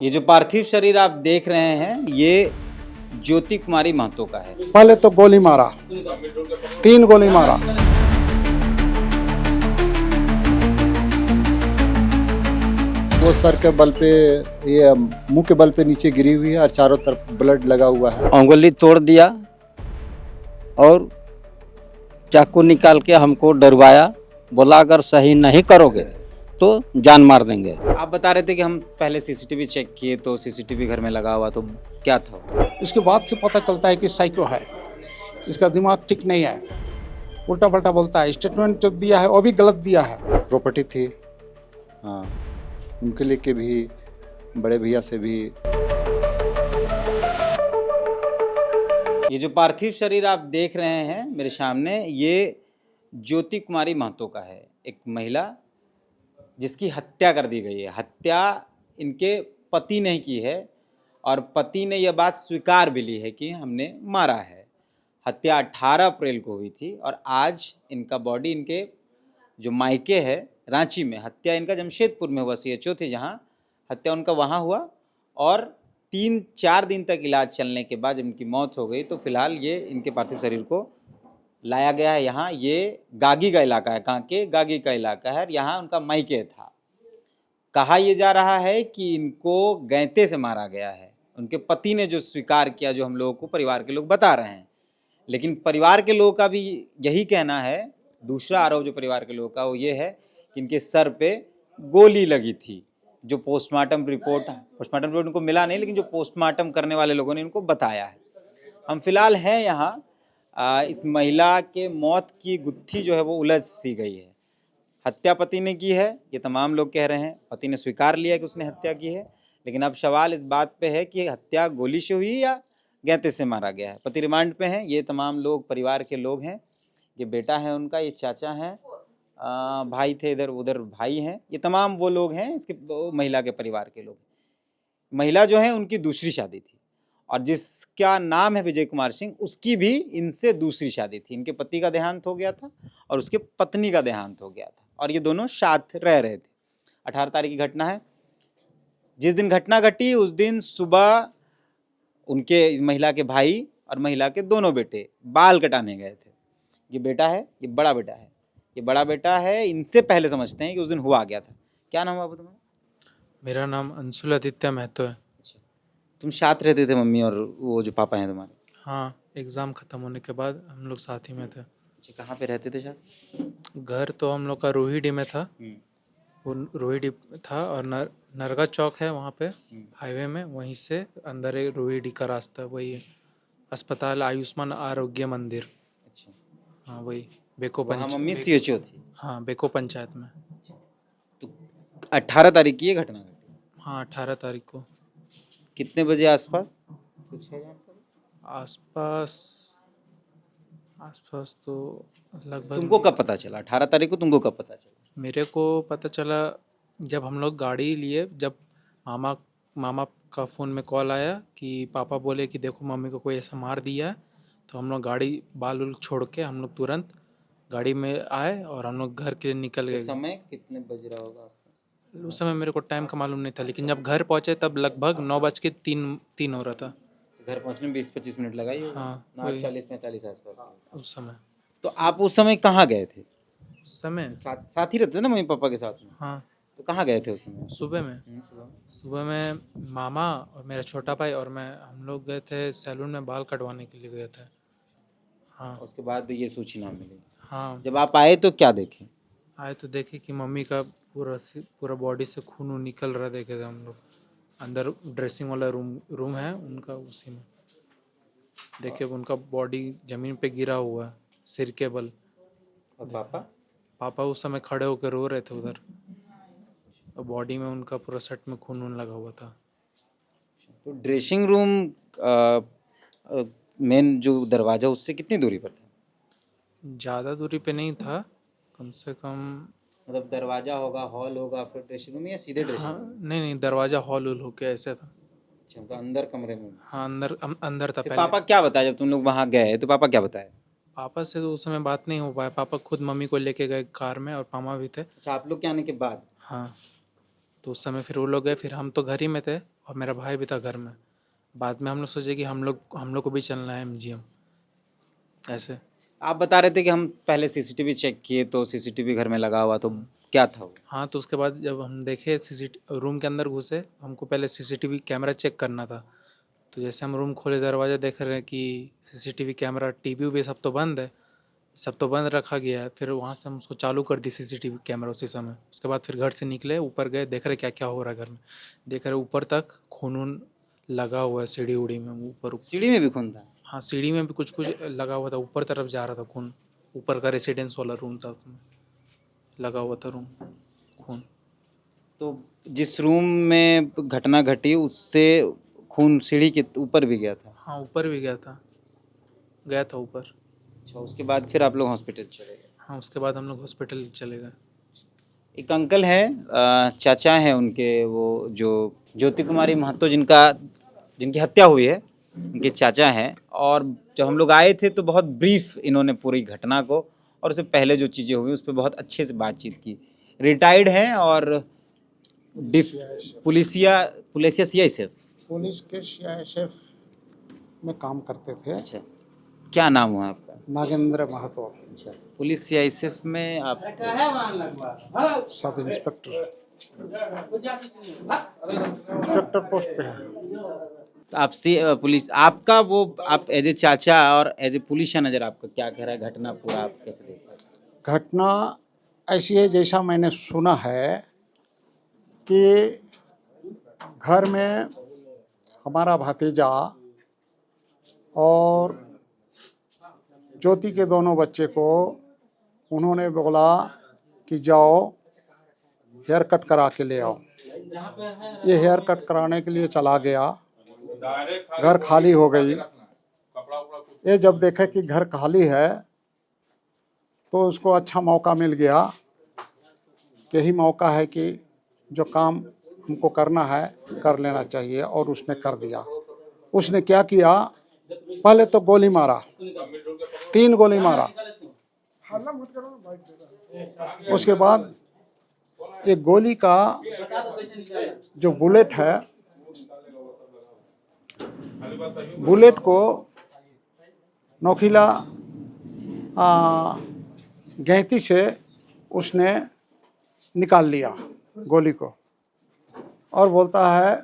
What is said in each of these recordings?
ये जो पार्थिव शरीर आप देख रहे हैं ये ज्योति कुमारी महतो का है। पहले तो गोली मारा, 3 गोली मारा। वो सर के बल पे, ये मुंह के बल पे नीचे गिरी हुई है और चारों तरफ ब्लड लगा हुआ है। उंगली तोड़ दिया और चाकू निकाल के हमको डरवाया, बोला अगर सही नहीं करोगे तो जान मार देंगे। आप बता रहे थे कि हम पहले सीसीटीवी चेक किए तो सीसीटीवी घर में लगा हुआ, तो क्या था? इसके बाद से पता चलता है कि साइको है, इसका दिमाग ठीक नहीं है, उल्टा पल्टा बोलता है। स्टेटमेंट जो दिया है वो भी गलत दिया है। प्रॉपर्टी थी, हाँ, उनके लेके भी, बड़े भैया से भी। ये जो पार्थिव शरीर आप देख रहे हैं मेरे सामने, ये ज्योति कुमारी महतो का है। एक महिला जिसकी हत्या कर दी गई है। हत्या इनके पति ने की है और पति ने यह बात स्वीकार भी ली है कि हमने मारा है। हत्या 18 अप्रैल को हुई थी और आज इनका बॉडी इनके जो मायके है रांची में, हत्या इनका जमशेदपुर में हुआ, CHO थी जहां हत्या उनका वहां हुआ और 3-4 दिन तक इलाज चलने के बाद जब इनकी मौत हो गई तो फिलहाल ये इनके पार्थिव शरीर को लाया गया है यहाँ। ये गागी का इलाका है, कांके गागी का इलाका है, यहाँ उनका मायके था। कहा यह जा रहा है कि इनको गैंते से मारा गया है। उनके पति ने जो स्वीकार किया, जो हम लोगों को परिवार के लोग बता रहे हैं, लेकिन परिवार के लोगों का भी यही कहना है। दूसरा आरोप जो परिवार के लोगों का वो ये है कि इनके सर पे गोली लगी थी। जो पोस्टमार्टम रिपोर्ट उनको मिला नहीं, लेकिन जो पोस्टमार्टम करने वाले लोगों ने इनको बताया है। हम फिलहाल हैं यहाँ। इस महिला के मौत की गुत्थी जो है वो उलझ सी गई है। हत्या पति ने की है, ये तमाम लोग कह रहे हैं। पति ने स्वीकार लिया कि उसने हत्या की है, लेकिन अब सवाल इस बात पे है कि हत्या गोली से हुई या गैंते से मारा गया है। पति रिमांड पे हैं। ये तमाम लोग परिवार के लोग हैं। ये बेटा है उनका, ये चाचा हैं, भाई थे इधर, उधर भाई हैं। ये तमाम वो लोग हैं इसके महिला के परिवार के लोग। महिला जो है उनकी दूसरी शादी थी और जिसका नाम है विजय कुमार सिंह, उसकी भी इनसे दूसरी शादी थी। इनके पति का देहांत हो गया था और उसके पत्नी का देहांत हो गया था और ये दोनों साथ रह रहे थे। 18 तारीख की घटना है। जिस दिन घटना घटी उस दिन सुबह उनके इस महिला के भाई और महिला के दोनों बेटे बाल कटाने गए थे। ये बेटा है, ये बड़ा बेटा है, ये बड़ा बेटा है। इनसे पहले समझते हैं कि उस दिन हुआ गया था। क्या नाम है तुम्हारा? मेरा नाम अंशुल आदित्य महतो है। तुम साथ रहते थे, मम्मी और वो जो पापा हैं तुम्हारे? हाँ, एग्ज़ाम ख़त्म होने के बाद हम लोग साथ ही में थे। अच्छा, कहाँ पे रहते थे साथ? घर तो हम लोग का रोहिडी में था। वो रोहिडी था और नरगा चौक है वहाँ पे हाईवे में, वहीं से अंदर एक रोहिडी का रास्ता, वही है अस्पताल आयुष्मान आरोग्य मंदिर। अच्छा, हाँ वही बेको वहाँ मम्मी पंचायत। CHO थी। हाँ बेको पंचायत में। तो 18 तारीख की ये घटना घटी। हाँ 18 तारीख को। कितने बजे आसपास? कुछ है जानकारी? आसपास तो लगभग। तुमको कब पता चला 18 तारीख को? तुमको कब पता चला? मेरे को पता चला जब हम लोग गाड़ी लिए, जब मामा का फ़ोन में कॉल आया कि पापा बोले कि देखो मम्मी को कोई ऐसा मार दिया है। तो हम लोग गाड़ी बाल उल छोड़ के हम लोग तुरंत गाड़ी में आए और हम लोग घर के निकल गए। समय कितने बज रहा होगा आसपास? उस समय मेरे को टाइम का मालूम नहीं था, लेकिन जब घर पहुँचे तब लगभग 9:03 हो रहा था। घर पहुंचने में 20-25 मिनट लगा ही होगा। हाँ, 9:40-45 आसपास। उस समय। तो आप उस समय कहाँ गए थे? उस समय साथ ही रहते थे ना मम्मी पापा के साथ में? हाँ, तो कहाँ गए थे उस समय? सुबह में। सुबह में मामा और मेरा छोटा भाई और मैं, हम लोग गए थे सैलून में बाल कटवाने के लिए गए थे। हाँ उसके बाद ये सूचना मिली। हाँ, जब आप आए तो क्या देखे? आए तो देखे कि मम्मी का पूरा बॉडी से खून वून निकल रहा देखे थे हम लोग। अंदर ड्रेसिंग वाला रूम है उनका, उसी में देखे उनका बॉडी ज़मीन पे गिरा हुआ है, सिर के बल। और पापा उस समय खड़े होकर रो रहे थे उधर, और बॉडी में उनका पूरा शर्ट में खून वून लगा हुआ था। तो ड्रेसिंग रूम मेन जो दरवाजा उससे कितनी दूरी पर था? ज़्यादा दूरी पे नहीं था, कम से कम। मतलब दरवाजा होगा, हॉल होगा, फिर ड्रेसिंग रूम या सीधे ड्रेसिंग हाँ रूम? नहीं, दरवाज़ा हॉल हो के ऐसे था। अच्छा, तो अंदर कमरे में। हाँ अंदर था फिर पहले। पापा क्या बताया जब तुम लोग वहाँ गए? तो पापा क्या बताया? पापा से तो उस समय बात नहीं हो पाया। पापा खुद मम्मी को लेके गए कार में और मामा भी थे। अच्छा, आप लोग के आने के बाद? हाँ, तो उस समय फिर वो लोग गए, फिर हम तो घर ही में थे और मेरा भाई भी था घर में। बाद में हम लोग सोचे कि हम लोग को भी चलना है MGM ऐसे। आप बता रहे थे कि हम पहले सीसीटीवी चेक किए तो सीसीटीवी घर में लगा हुआ, तो क्या था वो? हाँ, तो उसके बाद जब हम देखे रूम के अंदर घुसे, हमको पहले CCTV कैमरा चेक करना था। तो जैसे हम रूम खोले, दरवाज़ा देख रहे हैं कि CCTV कैमरा, टीवी भी सब तो बंद है, सब तो बंद रखा गया है। फिर वहाँ से हम उसको चालू कर दी CCTV कैमरा उसी समय। उसके बाद फिर घर से निकले, ऊपर गए, देख रहे क्या क्या हो रहा है घर में। देख रहे ऊपर तक खून वून लगा हुआ है, सीढ़ी उड़ी में ऊपर। सीढ़ी में भी खून था? हाँ, सीढ़ी में भी कुछ कुछ लगा हुआ था, ऊपर तरफ जा रहा था खून। ऊपर का रेसिडेंस वाला रूम था, उसमें लगा हुआ था खून। तो जिस रूम में घटना घटी उससे खून सीढ़ी के ऊपर भी गया था? हाँ, ऊपर भी गया था ऊपर। अच्छा, उसके बाद फिर आप लोग हॉस्पिटल चले गए? हाँ, उसके बाद हम लोग हॉस्पिटल चले गए। एक अंकल हैं, चाचा हैं उनके, वो जो ज्योति कुमारी महतो जिनकी हत्या हुई है, उनके चाचा हैं। और जब हम लोग आए थे तो बहुत ब्रीफ इन्होंने पूरी घटना को और उससे पहले जो चीज़ें हुई उस पर बहुत अच्छे से बातचीत की। रिटायर्ड हैं और पुलिसिया CISF पुलिस के CISF में काम करते थे। अच्छा, क्या नाम हुआ आपका? नागेंद्र महतो। अच्छा, पुलिस CISF में आप सब इंस्पेक्टर पोस्ट पे है। तो आपसे पुलिस आपका वो आप एज ए चाचा और एज ए पुलिस नज़र आपका क्या कह रहा है घटना पूरा, आप कैसे देख रहे हैं? घटना ऐसी है जैसा मैंने सुना है कि घर में हमारा भतीजा और ज्योति के दोनों बच्चे को उन्होंने बोला कि जाओ हेयर कट करा के ले आओ। ये हेयर कट कराने के लिए चला गया, घर खाली हो गई। ये जब देखे कि घर खाली है तो उसको अच्छा मौका मिल गया, यही मौका है कि जो काम हमको करना है कर लेना चाहिए, और उसने कर दिया। उसने क्या किया, पहले तो गोली मारा, 3 गोली मारा। उसके बाद एक गोली का जो बुलेट है, बुलेट को नोकीला गैंती से उसने निकाल लिया गोली को, और बोलता है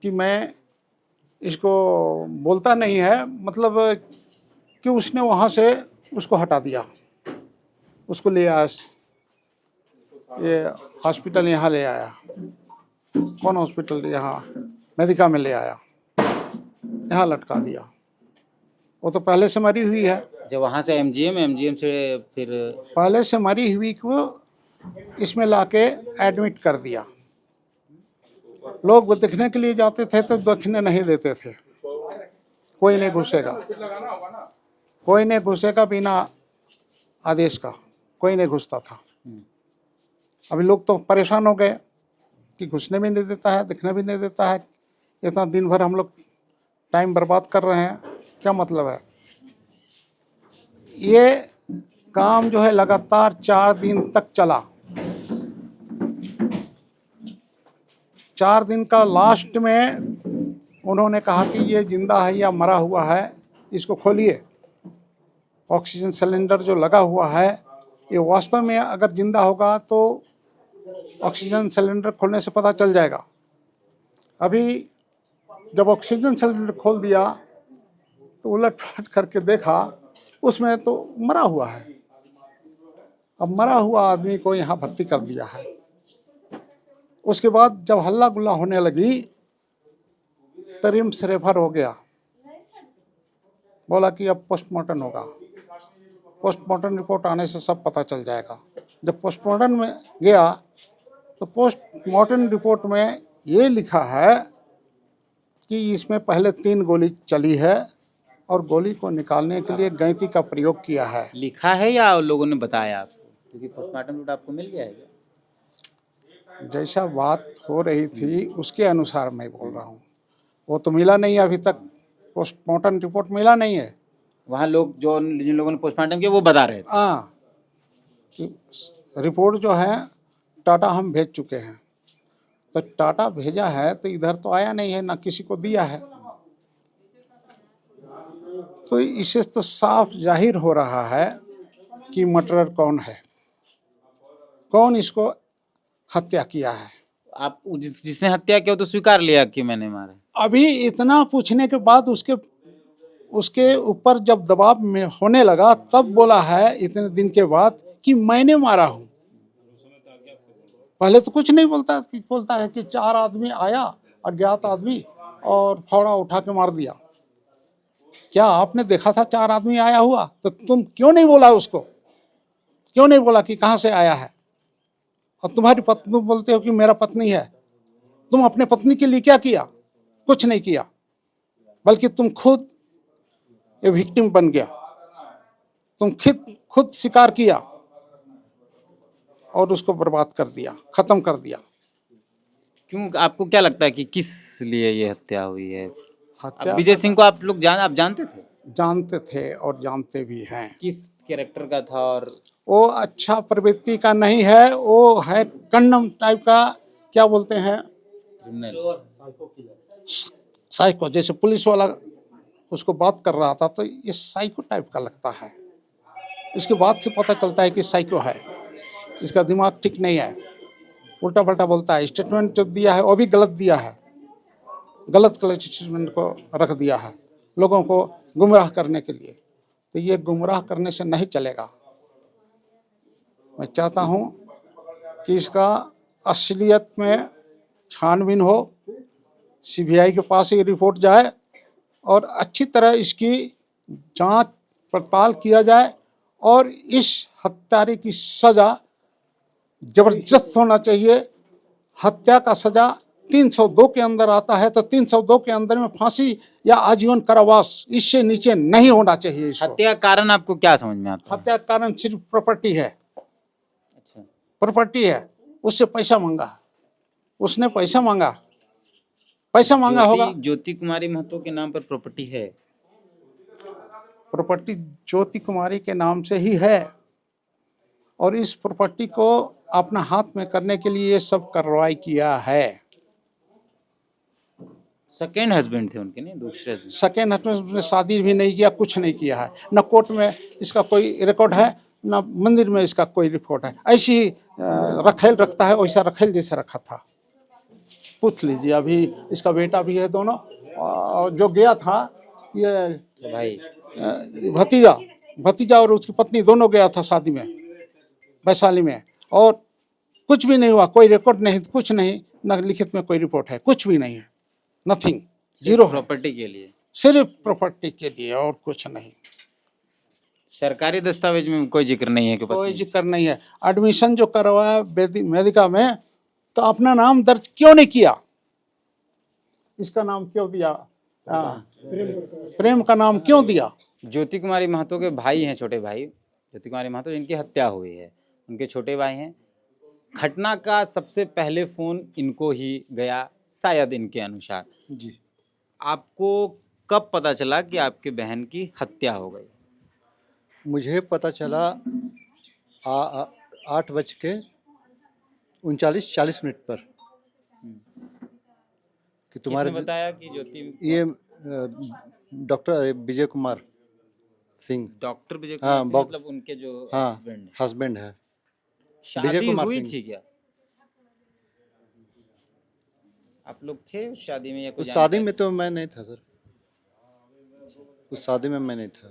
कि मैं इसको बोलता नहीं है, मतलब कि उसने वहाँ से उसको हटा दिया, उसको ले आया, ये हॉस्पिटल यहाँ ले आया। कौन हॉस्पिटल? यहाँ मेडिका में ले आया, यहाँ लटका दिया। वो तो पहले से मरी हुई है। जब वहाँ से MGM से फिर पहले से मरी हुई को इसमें लाके एडमिट कर दिया। लोग देखने के लिए जाते थे तो देखने नहीं देते थे, कोई नहीं घुसेगा, कोई नहीं घुसेगा बिना आदेश का, कोई नहीं घुसता था। अभी लोग तो परेशान हो गए कि घुसने भी नहीं देता है, दिखने भी नहीं देता है। इतना दिन भर हम लोग टाइम बर्बाद कर रहे हैं, क्या मतलब है? ये काम जो है लगातार 4 दिन तक चला। 4 दिन का लास्ट में उन्होंने कहा कि ये जिंदा है या मरा हुआ है, इसको खोलिए। ऑक्सीजन सिलेंडर जो लगा हुआ है, ये वास्तव में अगर जिंदा होगा तो ऑक्सीजन सिलेंडर खोलने से पता चल जाएगा। अभी जब ऑक्सीजन सिलेंडर खोल दिया तो उलट पलट करके देखा, उसमें तो मरा हुआ है। अब मरा हुआ आदमी को यहाँ भर्ती कर दिया है। उसके बाद जब हल्ला गुल्ला होने लगी तो रिम्स रेफर हो गया, बोला कि अब पोस्टमार्टम होगा। पोस्टमार्टम रिपोर्ट आने से सब पता चल जाएगा। जब पोस्टमार्टम में गया तो पोस्टमार्टम रिपोर्ट में ये लिखा है कि इसमें पहले 3 गोली चली है और गोली को निकालने के लिए गैंती का प्रयोग किया है। लिखा है या लोगों ने बताया आपको? क्योंकि पोस्टमार्टम रिपोर्ट आपको मिल गया है क्या? जैसा बात हो रही थी उसके अनुसार मैं बोल रहा हूँ। वो तो मिला नहीं अभी तक, पोस्टमार्टम रिपोर्ट मिला नहीं है। वहाँ लोग जिन लोगों ने पोस्टमार्टम किया वो बता रहे थे। हाँ, कि रिपोर्ट जो है टाटा हम भेज चुके हैं। तो टाटा भेजा है तो इधर तो आया नहीं है, ना किसी को दिया है। तो इससे तो साफ जाहिर हो रहा है कि मर्डरर कौन है, कौन इसको हत्या किया है। आप जिसने हत्या किया वो तो स्वीकार लिया कि मैंने मारा। अभी इतना पूछने के बाद उसके ऊपर जब दबाव में होने लगा तब बोला है इतने दिन के बाद कि मैंने मारा हूं। पहले तो कुछ नहीं बोलता है कि 4 आदमी आया, अज्ञात आदमी, और फावड़ा उठा के मार दिया। क्या आपने देखा था 4 आदमी आया हुआ? तो तुम क्यों नहीं बोला उसको, क्यों नहीं बोला कि कहाँ से आया है? और तुम्हारी पत्नी, तुम बोलते हो कि मेरा पत्नी है, तुम अपने पत्नी के लिए क्या किया? कुछ नहीं किया, बल्कि तुम खुद ये विक्टिम बन गया। तुम खुद शिकार किया और उसको बर्बाद कर दिया, खत्म कर दिया। क्यों, आपको क्या लगता है कि किस लिए ये हत्या हुई है? हत्या अब विजय सिंह को आप जानते थे? जानते थे और जानते भी हैं। किस कैरेक्टर का था? और वो अच्छा प्रवृत्ति का नहीं है, वो है कंडम टाइप का, क्या बोलते हैं, साइको। जैसे पुलिस वाला उसको बात कर रहा था तो ये साइको टाइप का लगता है। इसके बाद से पता चलता है कि साइको है, इसका दिमाग ठीक नहीं है, उल्टा पल्टा बोलता है। स्टेटमेंट जो दिया है वो भी गलत दिया है, गलत स्टेटमेंट को रख दिया है लोगों को गुमराह करने के लिए। तो ये गुमराह करने से नहीं चलेगा। मैं चाहता हूँ कि इसका असलियत में छानबीन हो, सीबीआई के पास ये रिपोर्ट जाए और अच्छी तरह इसकी जांच पड़ताल किया जाए और इस हत्यारे की सज़ा जबरदस्त होना चाहिए। हत्या का सज़ा 302 के अंदर आता है तो 302 के अंदर में फांसी या आजीवन कारावास, इससे नीचे नहीं होना चाहिए इसको। हत्या कारण आपको क्या समझ में आता है? हत्या का कारण सिर्फ प्रॉपर्टी है। अच्छा, प्रॉपर्टी है, उससे पैसा मांगा, उसने पैसा मांगा होगा। ज्योति कुमारी महतो के नाम पर प्रॉपर्टी है? प्रॉपर्टी ज्योति कुमारी के नाम से ही है और इस प्रॉपर्टी को अपना हाथ में करने के लिए ये सब कार्रवाई किया है। सेकेंड हस्बैंड थे उनके, नहीं दूसरे हस्बैंड? सेकेंड हस्बैंड ने शादी भी नहीं किया, कुछ नहीं किया है। न कोर्ट में इसका कोई रिकॉर्ड है, न मंदिर में इसका कोई रिकॉर्ड है। ऐसी रखेल रखता है, वैसा रखेल जैसे रखा था। पूछ लीजिए, अभी इसका बेटा भी है दोनों, और जो गया था ये भाई भतीजा और उसकी पत्नी दोनों गया था शादी में, वैशाली में, और कुछ भी नहीं हुआ, कोई रिकॉर्ड नहीं, कुछ नहीं, न लिखित में कोई रिपोर्ट है, कुछ भी नहीं है, नथिंग, जीरो। प्रॉपर्टी के लिए, सिर्फ प्रॉपर्टी के लिए और कुछ नहीं। सरकारी दस्तावेज में कोई जिक्र नहीं है कि कोई पत्नी? जिक्र नहीं है। एडमिशन जो करवाया मेडिका में तो अपना नाम दर्ज क्यों नहीं किया? इसका नाम क्यों दिया? प्रेम का नाम क्यों दिया? ज्योति कुमारी महतो के भाई हैं, छोटे भाई ज्योति कुमारी महतो, जिनकी हत्या हुई है, उनके छोटे भाई हैं। घटना का सबसे पहले फोन इनको ही गया, शायद इनके अनुसार। जी, आपको कब पता चला कि आपके बहन की हत्या हो गई? मुझे पता चला 8:39:40 पर कि तुम्हारे किसने बताया कि ज्योति? ये डॉक्टर विजय कुमार सिंह, डॉक्टर विजय हाँ, कुमार सिंह, मतलब उनके जो हाँ हस्बैंड हैं। हस्बैंड है। शादी विजय कुमार हुई सिंह। थी क्या? आप लोग थे उस शादी में या कोई उस शादी जानकारी? में तो मैं नहीं था सर, उस शादी में मैं नहीं था।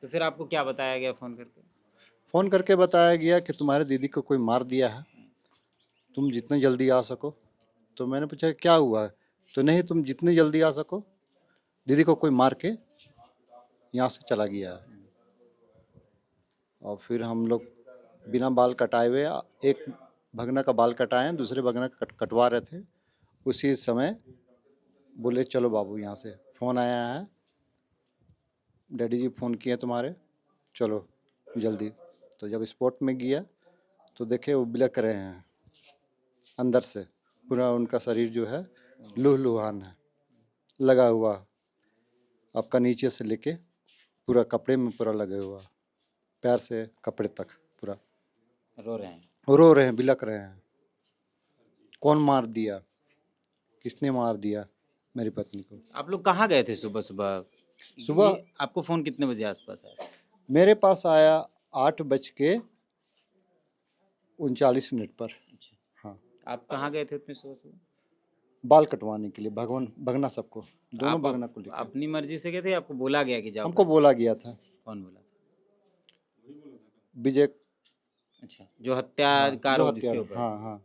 तो फिर आपको क्या बताया गया फोन करके? फ़ोन करके बताया गया कि तुम्हारे दीदी को कोई मार दिया है, तुम जितने जल्दी आ सको। तो मैंने पूछा क्या हुआ है? तो नहीं, तुम जितनी जल्दी आ सको, दीदी को कोई मार के यहाँ से चला गया है। और फिर हम लोग बिना बाल कटाए हुए, एक भगना का बाल कटाए, दूसरे भगना का कटवा रहे थे। उसी समय बोले चलो बाबू यहाँ से, फ़ोन आया है, डैडी जी फ़ोन किए तुम्हारे, चलो जल्दी। तो जब स्पॉट में गया तो देखे वो बिलख रहे हैं अंदर से, पूरा उनका शरीर जो है लूहलुहान है, लगा हुआ, आपका नीचे से लेके पूरा कपड़े में पूरा लगे हुआ, पैर से कपड़े तक पूरा रो रहे हैं? रो रहे हैं, बिलक रहे हैं। कौन मार दिया, किसने मार दिया मेरी पत्नी को। आप लोग कहाँ गए थे सुबह सुबह? सुबह ये आपको फोन कितने बजे आसपास आया? मेरे पास आया 8:39 पर। अच्छा, हाँ, आप कहाँ गए थे इतने सुबह सुबह? बाल कटवाने के लिए, भगवान भगना सबको, दोनों आप भगना को लेकर। अपनी मर्जी से गए थे या आपको बोला गया कि जाओ? हमको बोला गया था, कौन बोला? विजय। अच्छा, जो हत्याकार जो हो जिसके हत्यारा, ऊपर, हाँ हाँ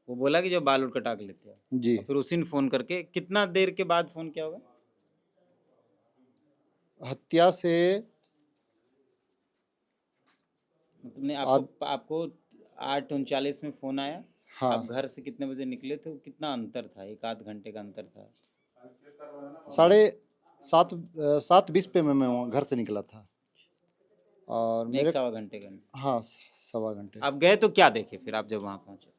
वो बोला कि जो बाल उठ कटा के लेते हैं। जी। और फिर उसी ने फोन करके कितना देर के बाद फोन किया होगा? हत्या से मतलब नहीं, आपको 8:39 में फोन आया। हाँ आप घर से कितने बजे निकले थे? कितना अंतर था? 1 आध घंटे का अंतर था? 7:20 पे मैं वहाँ घर से निकला था और एक मेरे, सवा घंटे का। हाँ 1.25 घंटे। आप गए तो क्या देखे फिर आप जब वहाँ पहुंचे?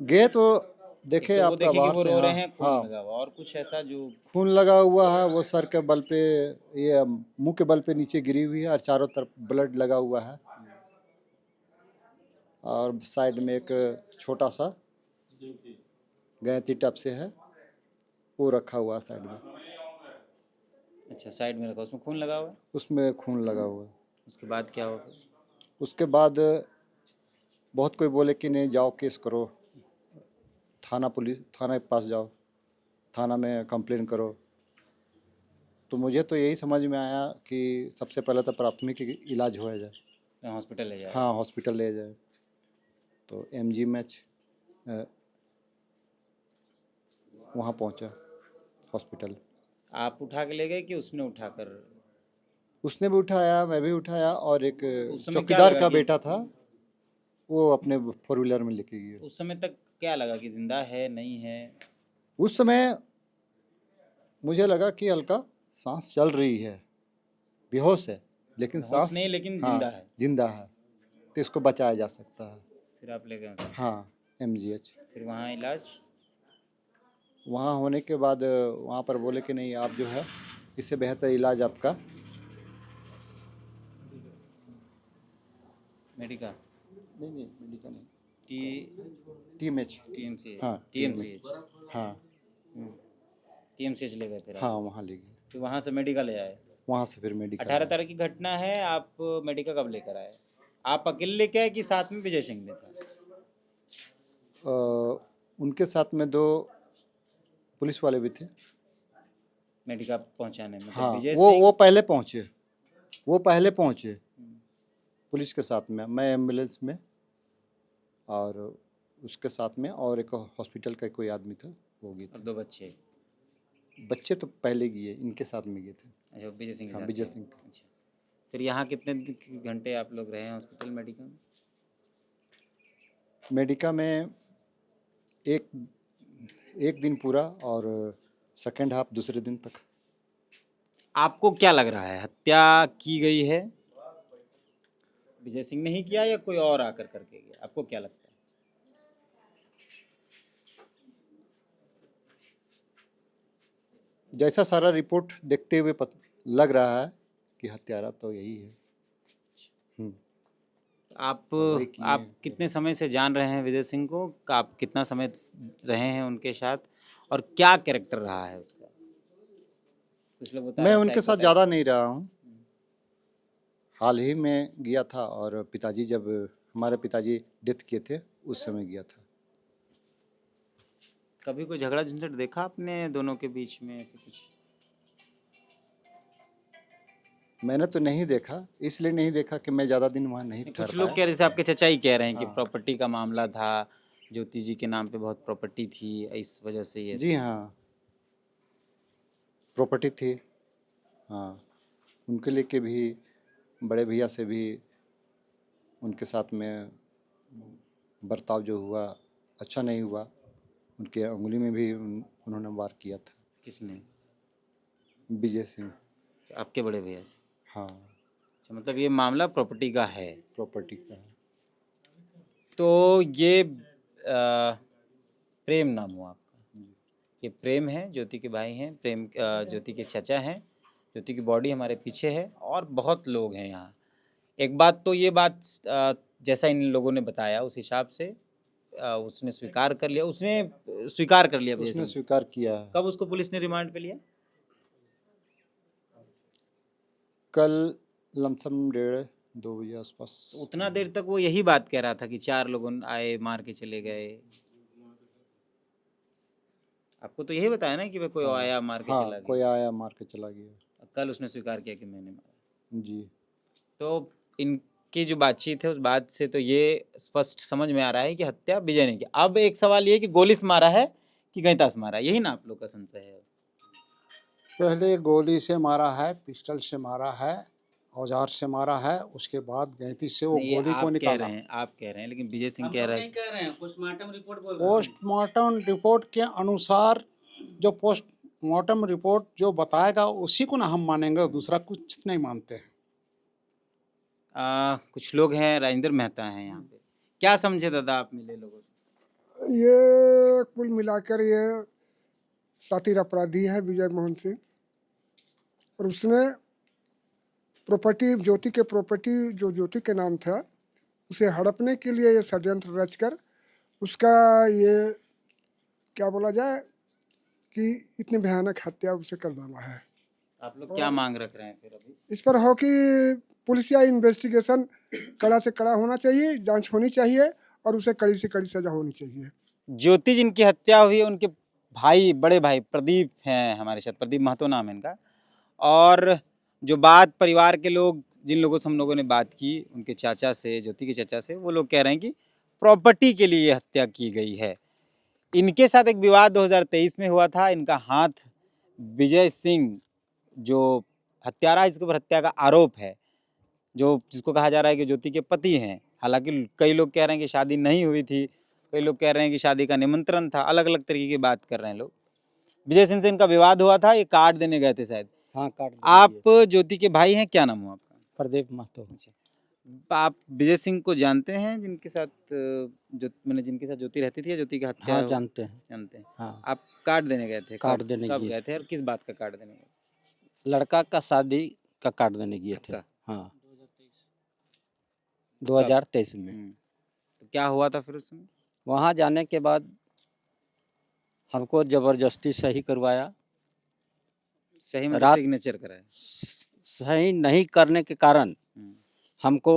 गए तो एक देखे तो वो आपका देखे कि बाहर वो से, रो रहे हाँ हैं, खून हाँ लगा हुआ, और कुछ ऐसा जो खून लगा हुआ है, वो सर के बल पे, ये मुंह के बल पे नीचे गिरी हुई है और चारों तरफ ब्लड लगा हुआ है। और साइड में एक छोटा सा गैंती टप से है, वो रखा हुआ है साइड में, अच्छा साइड में रखा, उसमें खून लगा हुआ है। उसमें खून लगा हुआ है। उसके बाद क्या हुआ फिर? उसके बाद बहुत कोई बोले कि नहीं जाओ केस करो, थाना के पास जाओ, थाना में कंप्लेन करो। तो मुझे तो यही समझ में आया कि सबसे पहले तो प्राथमिक इलाज हो जाए, हॉस्पिटल ले जाए। हाँ हॉस्पिटल ले जाए। तो MGMH वहाँ पहुँचा हॉस्पिटल। आप उठा के ले गए कि उसने उठाकर? उसने भी उठाया, मैं भी उठाया, और एक उस समय क्या चौकीदार लगा का कि- बेटा था, वो अपने 4 व्हीलर में लेके गए। उस समय तक क्या लगा कि जिंदा है नहीं है? उस समय मुझे लगा कि हल्का सांस चल रही है, बेहोश है लेकिन होश सांस, नहीं, लेकिन हाँ, जिंदा है। जिंदा है, तो इसको बचाया जा सकता है। फिर आप ले गए उसे। हाँ MGH। फिर वहाँ इलाज? वहाँ होने के बाद वहाँ पर बोले कि नहीं, आप जो है इससे बेहतर इलाज आपका मेडिका नहीं मेडिकल नहीं, TMC TMH, हाँ TMCH हाँ TMCH ले गए फिर आप? हाँ वहाँ ले गए। फिर वहाँ से मेडिकल ले आए। वहाँ से फिर मेडिकल 18 तारीख की घटना है। आप मेडिका कब लेकर आए? आप अकेले लेके आए कि साथ में विजय सिंह ने था? उनके साथ में 2 पुलिस वाले भी थे। मेडिका पहुंचाने में? हाँ विजय वो सिंह वो पहले पहुँचे पुलिस के साथ में, मैं एम्बुलेंस में, और उसके साथ में और एक हॉस्पिटल का कोई आदमी था, वो गए और थे। 2 बच्चे? बच्चे तो पहले गए, इनके साथ में गए थे। अच्छा, विजय सिंह के हाँ साथ विजय थे। सिंह। अच्छा, फिर यहाँ कितने घंटे आप लोग रहे हैं हॉस्पिटल मेडिका में? मेडिका में एक दिन पूरा, और सेकेंड हाफ दूसरे दिन तक। आपको क्या लग रहा है, हत्या की गई है? विजय सिंह ने ही किया या कोई और आकर करके गया? आपको क्या लगता है? जैसा सारा रिपोर्ट देखते हुए लग रहा है कि हत्यारा तो यही है। वही किए आप हैं। कितने समय से जान रहे हैं विजय सिंह को? आप कितना समय रहे हैं उनके साथ, और क्या कैरेक्टर रहा है उसका? कुछ लोग बता मैं रहे हैं उनके साथ psychopath। ज़्यादा नहीं रहा हूँ, हाल ही में गया था, और पिताजी, जब हमारे पिताजी डेथ किए थे उस समय गया था। कभी कोई झगड़ा झंझट देखा आपने दोनों के बीच में, ऐसे कुछ? मैंने तो नहीं देखा, इसलिए नहीं देखा कि मैं ज़्यादा दिन वहाँ नहीं ठहर कुछ लोग पाया। कह रहे, जैसे आपके चचा ही कह रहे हैं कि हाँ। प्रॉपर्टी का मामला था, ज्योति जी के नाम पे बहुत प्रॉपर्टी थी, इस वजह से ये। जी हाँ, प्रॉपर्टी थी, हाँ। उनके लेके भी, बड़े भैया से भी उनके साथ में बर्ताव जो हुआ अच्छा नहीं हुआ। उनके उंगली में भी उन्होंने वार किया था, किसने? विजय सिंह। आपके बड़े भैया से? हाँ, अच्छा, मतलब ये मामला प्रॉपर्टी का है। प्रॉपर्टी का है। तो ये प्रेम नाम हुआ आपका? ये प्रेम है, ज्योति के भाई हैं, प्रेम ज्योति के चचा हैं, ज्योति की बॉडी हमारे पीछे है, और बहुत लोग हैं यहाँ। एक बात तो ये बात जैसा इन लोगों ने बताया उस हिसाब से उसने स्वीकार कर लिया विजय उसने सिंह। स्वीकार किया है। कब उसको पुलिस ने रिमांड पे लिया? कल लमसम 1:30-2 बजे आसपास। उतना देर तक वो यही बात कह रहा था कि 4 लोग आए मार के चले गए। आपको तो यही बताया ना कि भाई कोई आया मार के हाँ, चला कोई गया। आया मार के चला गया। कल उसने स्वीकार किया कि मैंने मारा। जी। तो इनकी जो बातचीत है उस बात से तो ये स्पष्ट समझ में आ रहा है कि हत्या विजय ने की। अब एक सवाल ये कि गोली से मारा है कि गैंता से मारा है, यही ना आप लोग का संशय है? पहले गोली से मारा है, पिस्टल से मारा है, औजार से मारा है, उसके बाद गैंती से वो नहीं, ये गोली को निकाला। आप कह रहे हैं, लेकिन विजय सिंह कह रहा है। पोस्टमार्टम रिपोर्ट बोल पोस्टमार्टम रिपोर्ट के अनुसार जो पोस्टमार्टम रिपोर्ट जो बताएगा उसी को ना हम मानेंगे, दूसरा कुछ नहीं मानते हैं। कुछ लोग हैं, राजेंद्र मेहता हैं यहाँ पे, क्या समझे दादा आप मिले लोगों से? ये कुल मिलाकर ये शातिर अपराधी है विजय मोहन सिंह, और उसने प्रॉपर्टी ज्योति के प्रॉपर्टी जो ज्योति के नाम था उसे हड़पने के लिए ये षड्यंत्र रचकर उसका ये क्या बोला जाए कि इतनी भयानक हत्या उसे कर डाला है। आप लोग क्या मांग रख रहे हैं फिर अभी? इस पर हो कि पुलिसिया इन्वेस्टिगेशन कड़ा से कड़ा होना चाहिए, जांच होनी चाहिए और उसे कड़ी से कड़ी सजा होनी चाहिए। ज्योति जिनकी हत्या हुई है उनके भाई, बड़े भाई प्रदीप हैं हमारे साथ, प्रदीप महतो नाम है इनका। और जो बात परिवार के लोग, जिन लोगों से हम लोगों ने बात की, उनके चाचा से, ज्योति के चाचा से, वो लोग कह रहे हैं कि प्रॉपर्टी के लिए ये हत्या की गई है। इनके साथ एक विवाद 2023 में हुआ था। इनका हाथ विजय सिंह जो हत्यारा है, जिसके ऊपर हत्या का आरोप है, जो जिसको कहा जा रहा है कि ज्योति के पति हैं, हालांकि कई लोग कह रहे हैं कि शादी नहीं हुई थी, कई लोग कह रहे हैं कि शादी का निमंत्रण था, अलग अलग तरीके की बात कर रहे हैं लोग। विजय सिंह से इनका विवाद हुआ था, ये कार्ड देने गए थे शायद। हाँ, कार्ड आप ज्योति के भाई हैं, क्या नाम हुआ आपका? प्रदीप महतो। अच्छा, आप विजय सिंह को जानते हैं, जिनके साथ जिनके साथ ज्योति रहती थी, या ज्योति की हत्या? हाँ, जानते हैं। जानते हैं। हाँ, आप कार्ड देने गए थे? कार्ड देने कब गए गए थे और किस बात का कार्ड देने गए? लड़का का शादी का कार्ड देने गए थे। आपका? हाँ, 2023 में। तो क्या हुआ था फिर उसमें? वहाँ जाने के बाद हमको जबरदस्ती सही करवाया। सही में रात- सिग्नेचर कराया? सही नहीं करने के कारण हमको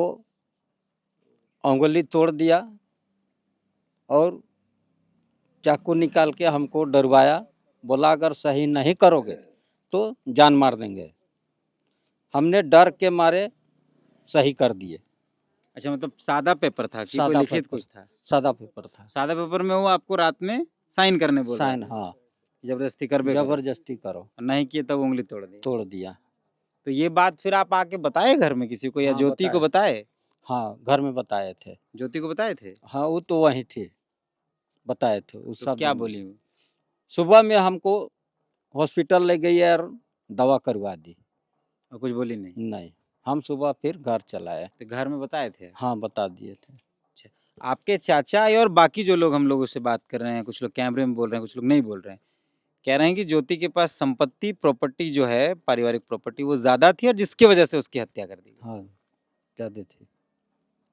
उंगली तोड़ दिया और चाकू निकाल के हमको डरवाया, बोला अगर सही नहीं करोगे तो जान मार देंगे। हमने डर के मारे सही कर दिए। अच्छा, मतलब सादा पेपर था कि कोई सादा लिखित पेपर। कुछ था? सादा पेपर था। सादा पेपर में वो आपको रात में साइन करने बोल रहा साइन, था? हाँ, जबरदस्ती कर बेकर जबरदस्ती करो, नहीं किए तब उंगली तोड़ दी? तोड़ दिया। तो ये बात फिर आप आके बताए घर में किसी को, या हाँ, ज्योति को बताए? हाँ, घर में बताए थे। ज्योति को बताए थे? हाँ, वो तो वहीं थे, बताए थे। उस तो सब क्या दिन। बोली वो? सुबह में हमको हॉस्पिटल ले गई और दवा करवा दी। और कुछ बोली नहीं? नहीं, हम सुबह फिर घर चलाए। तो घर में बताए थे? हाँ, बता दिए थे। आपके चाचा और बाकी जो लोग हम लोगों से बात कर रहे हैं, कुछ लोग कैमरे में बोल रहे हैं, कुछ लोग नहीं बोल रहे हैं, कह रहे हैं कि ज्योति के पास संपत्ति, प्रॉपर्टी जो है, पारिवारिक प्रॉपर्टी, वो ज्यादा थी और जिसकी वजह से उसकी हत्या कर दी गई। हाँ, ज़्यादा थी।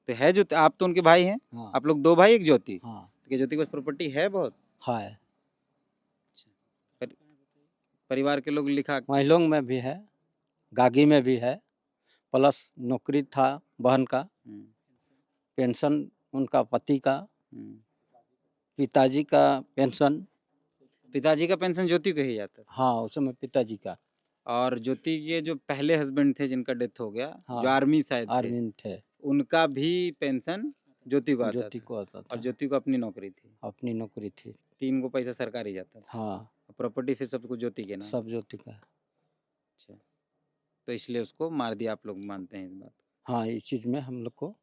तो है जो, आप तो उनके भाई हैं, हाँ, आप लोग 2 भाई, एक ज्योति। हाँ, तो क्या ज्योति के पास प्रॉपर्टी है बहुत? है। परिवार के लोग लिखा? महिलों में भी है, गागी में भी है, प्लस नौकरी था बहन का, हम्म, पेंशन उनका पति का, हम्म। पिताजी का पेंशन। पिताजी का पेंशन ज्योति को ही जाता था? हाँ, उस समय पिताजी का। और ज्योति के जो पहले हस्बैंड थे, जिनका डेथ हो गया, हाँ, जो आर्मी शायद थे, आर्मी थे, उनका भी पेंशन ज्योति को आता ज्योति था। को आता और था। ज्योति को अपनी नौकरी थी, अपनी नौकरी थी। 3 को पैसा सरकारी जाता था। हाँ, प्रॉपर्टी फिर सब कुछ ज्योति के नाम? सब ज्योति का। अच्छा, तो इसलिए उसको मार दिया, आप लोग मानते हैं इस बात? हाँ, इस चीज़ में हम लोग को